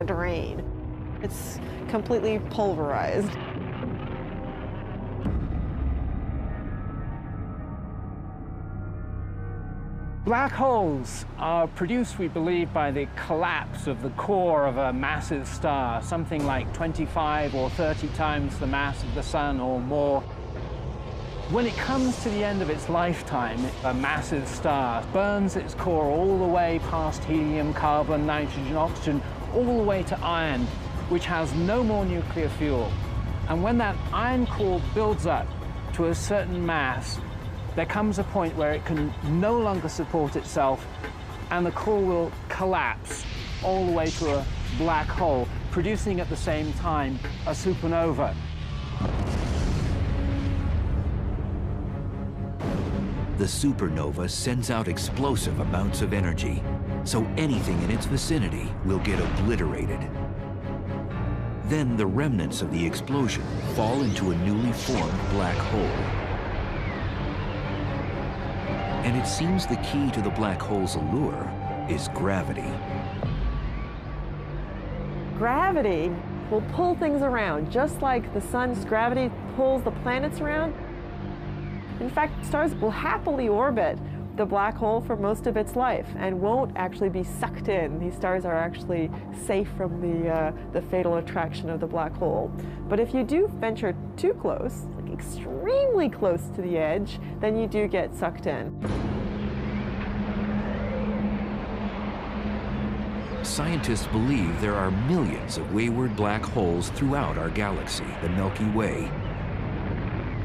drain. It's completely pulverized. Black holes are produced, we believe, by the collapse of the core of a massive star, something like 25 or 30 times the mass of the Sun or more. When it comes to the end of its lifetime, a massive star burns its core all the way past helium, carbon, nitrogen, oxygen, all the way to iron, which has no more nuclear fuel. And when that iron core builds up to a certain mass, there comes a point where it can no longer support itself, and the core will collapse all the way to a black hole, producing at the same time a supernova. The supernova sends out explosive amounts of energy, so anything in its vicinity will get obliterated. Then the remnants of the explosion fall into a newly formed black hole. And it seems the key to the black hole's allure is gravity. Gravity will pull things around, just like the sun's gravity pulls the planets around. In fact, stars will happily orbit the black hole for most of its life and won't actually be sucked in. These stars are actually safe from the fatal attraction of the black hole. But if you do venture too close, like extremely close to the edge, then you do get sucked in. Scientists believe there are millions of wayward black holes throughout our galaxy, the Milky Way.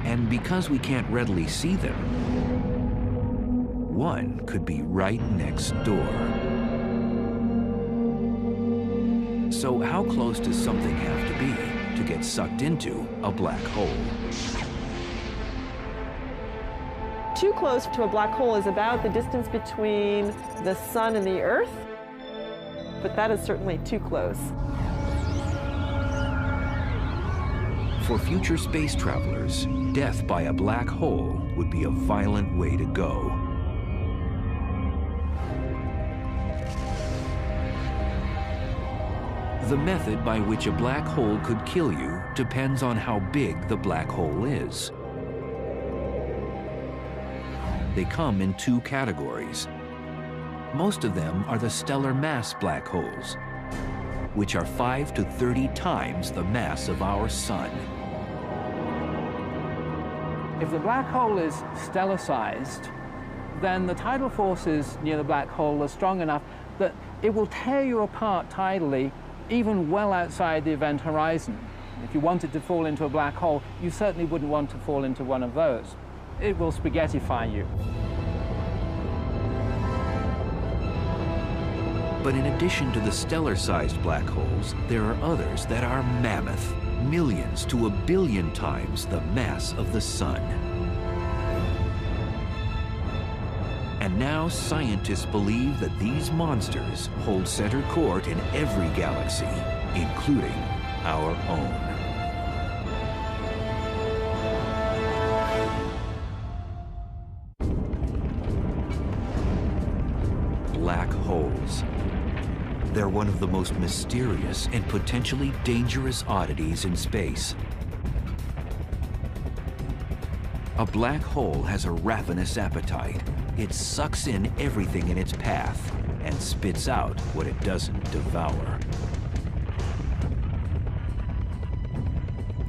And because we can't readily see them, one could be right next door. So how close does something have to be to get sucked into a black hole? Too close to a black hole is about the distance between the sun and the Earth, but that is certainly too close. For future space travelers, death by a black hole would be a violent way to go. The method by which a black hole could kill you depends on how big the black hole is. They come in two categories. Most of them are the stellar mass black holes, which are 5 to 30 times the mass of our Sun. If the black hole is stellar-sized, then the tidal forces near the black hole are strong enough that it will tear you apart tidally, even well outside the event horizon. If you wanted to fall into a black hole, you certainly wouldn't want to fall into one of those. It will spaghettify you. But in addition to the stellar-sized black holes, there are others that are mammoth, millions to a billion times the mass of the Sun. And now scientists believe that these monsters hold center court in every galaxy, including our own. Black holes. They're one of the most mysterious and potentially dangerous oddities in space. A black hole has a ravenous appetite. It sucks in everything in its path and spits out what it doesn't devour.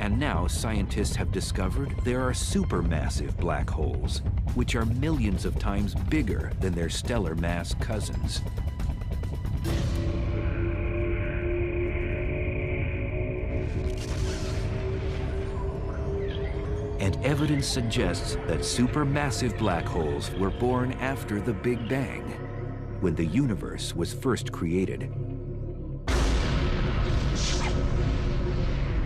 And now scientists have discovered there are supermassive black holes, which are millions of times bigger than their stellar mass cousins. And evidence suggests that supermassive black holes were born after the Big Bang, when the universe was first created.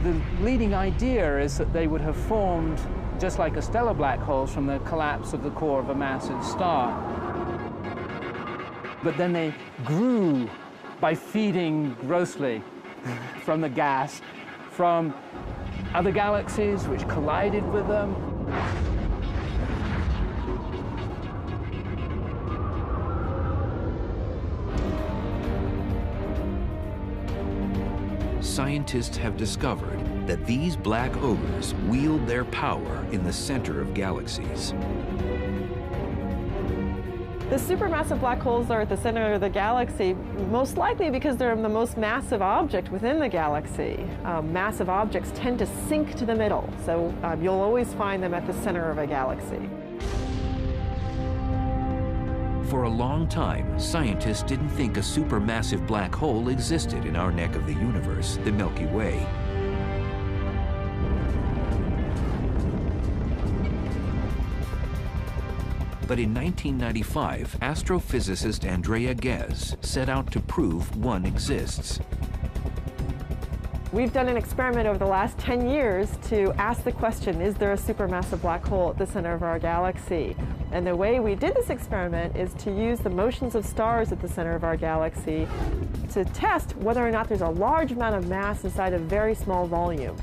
The leading idea is that they would have formed just like a stellar black hole from the collapse of the core of a massive star. But then they grew by feeding grossly from the gas, from other galaxies which collided with them. scientists have discovered that these black ogres wield their power in the center of galaxies. The supermassive black holes are at the center of the galaxy, most likely because they're the most massive object within the galaxy. Massive objects tend to sink to the middle, so you'll always find them at the center of a galaxy. For a long time, scientists didn't think a supermassive black hole existed in our neck of the universe, the Milky Way. But in 1995, astrophysicist Andrea Ghez set out to prove one exists. We've done an experiment over the last 10 years to ask the question, is there a supermassive black hole at the center of our galaxy? And the way we did this experiment is to use the motions of stars at the center of our galaxy to test whether or not there's a large amount of mass inside a very small volume.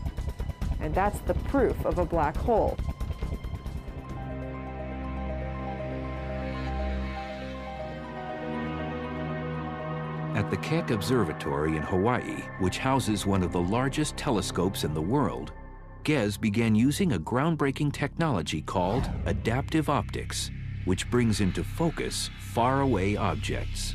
And that's the proof of a black hole. At the Keck Observatory in Hawaii, which houses one of the largest telescopes in the world, Ghez began using a groundbreaking technology called adaptive optics, which brings into focus faraway objects.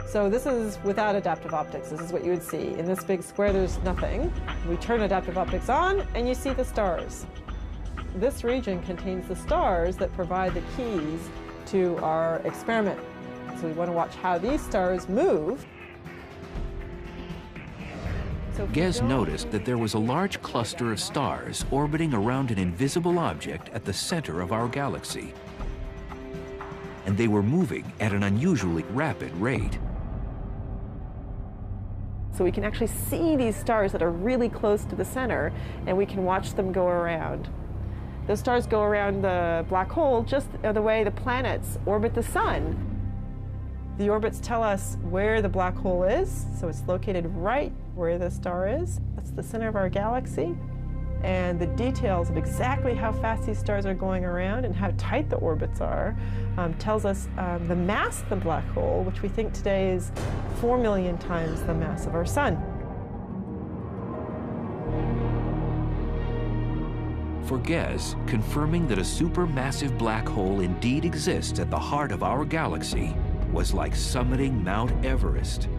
So this is without adaptive optics. This is what you would see. In this big square, there's nothing. We turn adaptive optics on, and you see the stars. This region contains the stars that provide the keys to our experiment. So we want to watch how these stars move. Ghez noticed that there was a large cluster of stars orbiting around an invisible object at the center of our galaxy. And they were moving at an unusually rapid rate. So we can actually see these stars that are really close to the center, and we can watch them go around. Those stars go around the black hole just the way the planets orbit the sun. The orbits tell us where the black hole is, so it's located right where the star is. That's the center of our galaxy. And the details of exactly how fast these stars are going around and how tight the orbits are tells us the mass of the black hole, which we think today is 4 million times the mass of our sun. For Ghez, confirming that a supermassive black hole indeed exists at the heart of our galaxy was like summiting Mount Everest.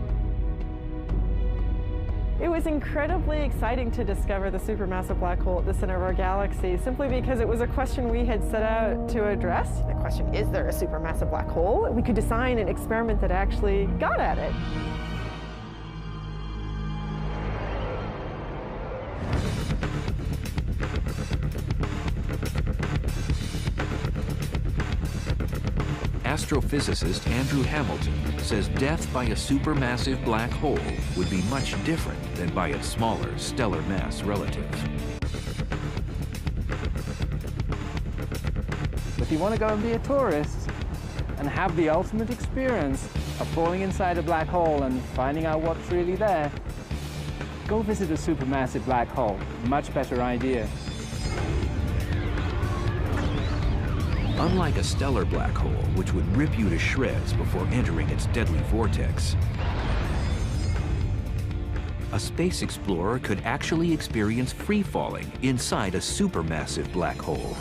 It was incredibly exciting to discover the supermassive black hole at the center of our galaxy, simply because it was a question we had set out to address. The question, is there a supermassive black hole? We could design an experiment that actually got at it. Astrophysicist Andrew Hamilton says death by a supermassive black hole would be much different than by its smaller stellar mass relatives. If you want to go and be a tourist and have the ultimate experience of falling inside a black hole and finding out what's really there, go visit a supermassive black hole. Much better idea. Unlike a stellar black hole, which would rip you to shreds before entering its deadly vortex, a space explorer could actually experience free-falling inside a supermassive black hole.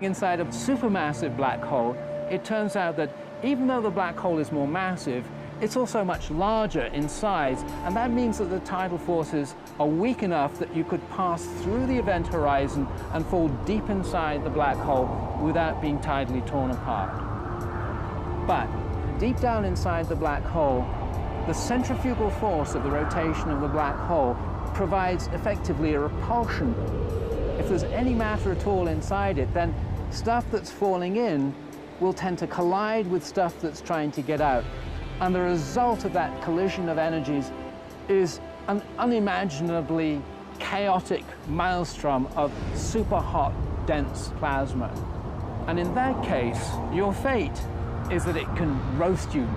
Inside a supermassive black hole, it turns out that even though the black hole is more massive, it's also much larger in size, and that means that the tidal forces are weak enough that you could pass through the event horizon and fall deep inside the black hole without being tidally torn apart. But deep down inside the black hole, the centrifugal force of the rotation of the black hole provides effectively a repulsion. If there's any matter at all inside it, then stuff that's falling in will tend to collide with stuff that's trying to get out. And the result of that collision of energies is an unimaginably chaotic maelstrom of super hot, dense plasma. And in that case, your fate is that it can roast you.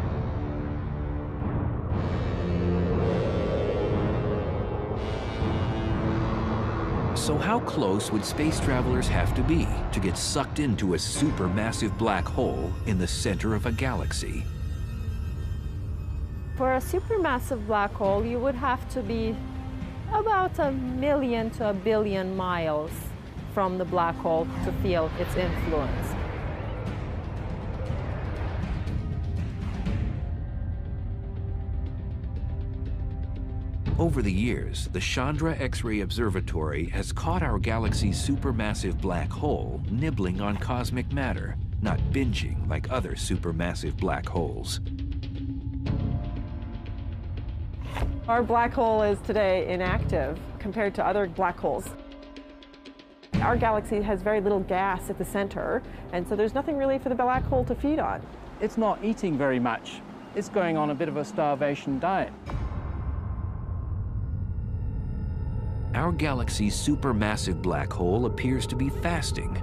So how close would space travelers have to be to get sucked into a supermassive black hole in the center of a galaxy? For a supermassive black hole, you would have to be about 1 million to 1 billion miles from the black hole to feel its influence. Over the years, the Chandra X-ray Observatory has caught our galaxy's supermassive black hole nibbling on cosmic matter, not binging like other supermassive black holes. Our black hole is today inactive compared to other black holes. Our galaxy has very little gas at the center, and so there's nothing really for the black hole to feed on. It's not eating very much. It's going on a bit of a starvation diet. Our galaxy's supermassive black hole appears to be fasting.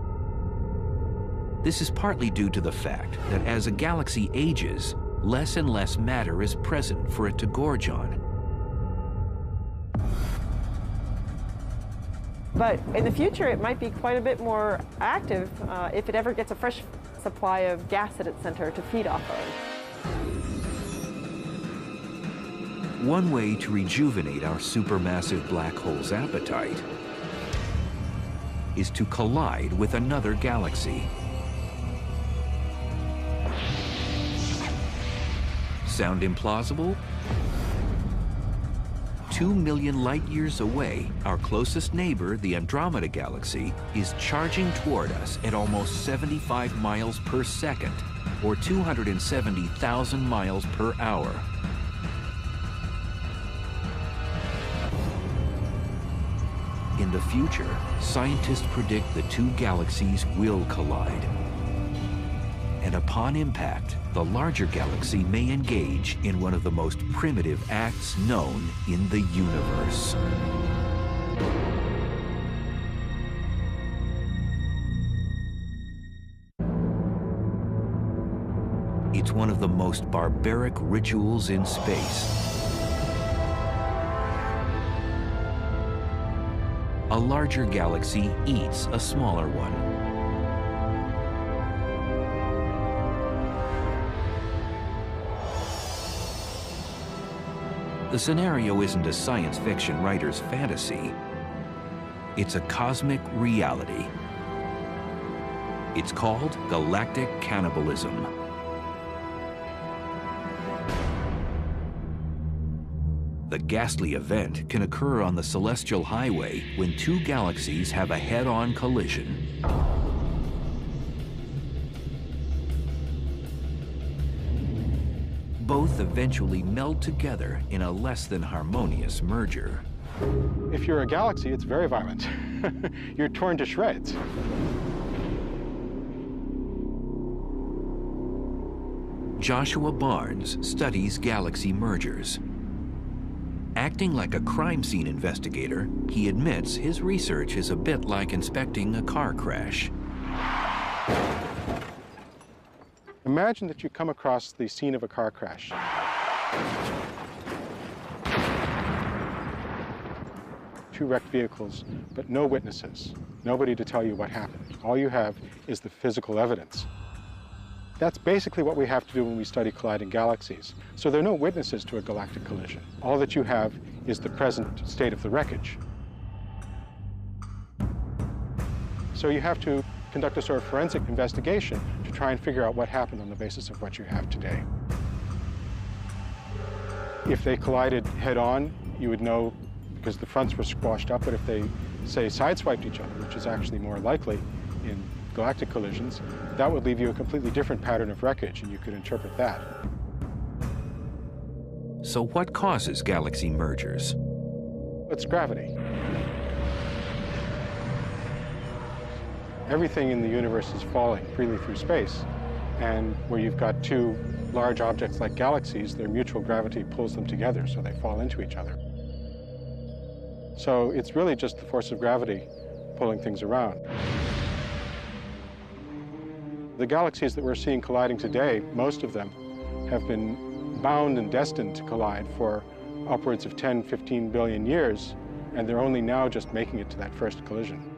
This is partly due to the fact that as a galaxy ages, less and less matter is present for it to gorge on. But in the future, it might be quite a bit more active if it ever gets a fresh supply of gas at its center to feed off of. One way to rejuvenate our supermassive black hole's appetite is to collide with another galaxy. Sound implausible? 2 million light-years away, our closest neighbor, the Andromeda Galaxy, is charging toward us at almost 75 miles per second, or 270,000 miles per hour. In the future, scientists predict the two galaxies will collide. And upon impact, the larger galaxy may engage in one of the most primitive acts known in the universe. It's one of the most barbaric rituals in space. A larger galaxy eats a smaller one. The scenario isn't a science fiction writer's fantasy. It's a cosmic reality. It's called galactic cannibalism. The ghastly event can occur on the celestial highway when two galaxies have a head-on collision. Both eventually meld together in a less than harmonious merger. If you're a galaxy, it's very violent. You're torn to shreds. Joshua Barnes studies galaxy mergers. Acting like a crime scene investigator, he admits his research is a bit like inspecting a car crash. Imagine that you come across the scene of a car crash. Two wrecked vehicles, but no witnesses. Nobody to tell you what happened. All you have is the physical evidence. That's basically what we have to do when we study colliding galaxies. So there are no witnesses to a galactic collision. All that you have is the present state of the wreckage. So you have to conduct a sort of forensic investigation to try and figure out what happened on the basis of what you have today. If they collided head-on, you would know because the fronts were squashed up, but if they, say, sideswiped each other, which is actually more likely in galactic collisions, that would leave you a completely different pattern of wreckage, and you could interpret that. So what causes galaxy mergers? It's gravity. Everything in the universe is falling freely through space, and where you've got two large objects like galaxies, their mutual gravity pulls them together, so they fall into each other. So it's really just the force of gravity pulling things around. The galaxies that we're seeing colliding today, most of them have been bound and destined to collide for upwards of 10, 15 billion years, and they're only now just making it to that first collision.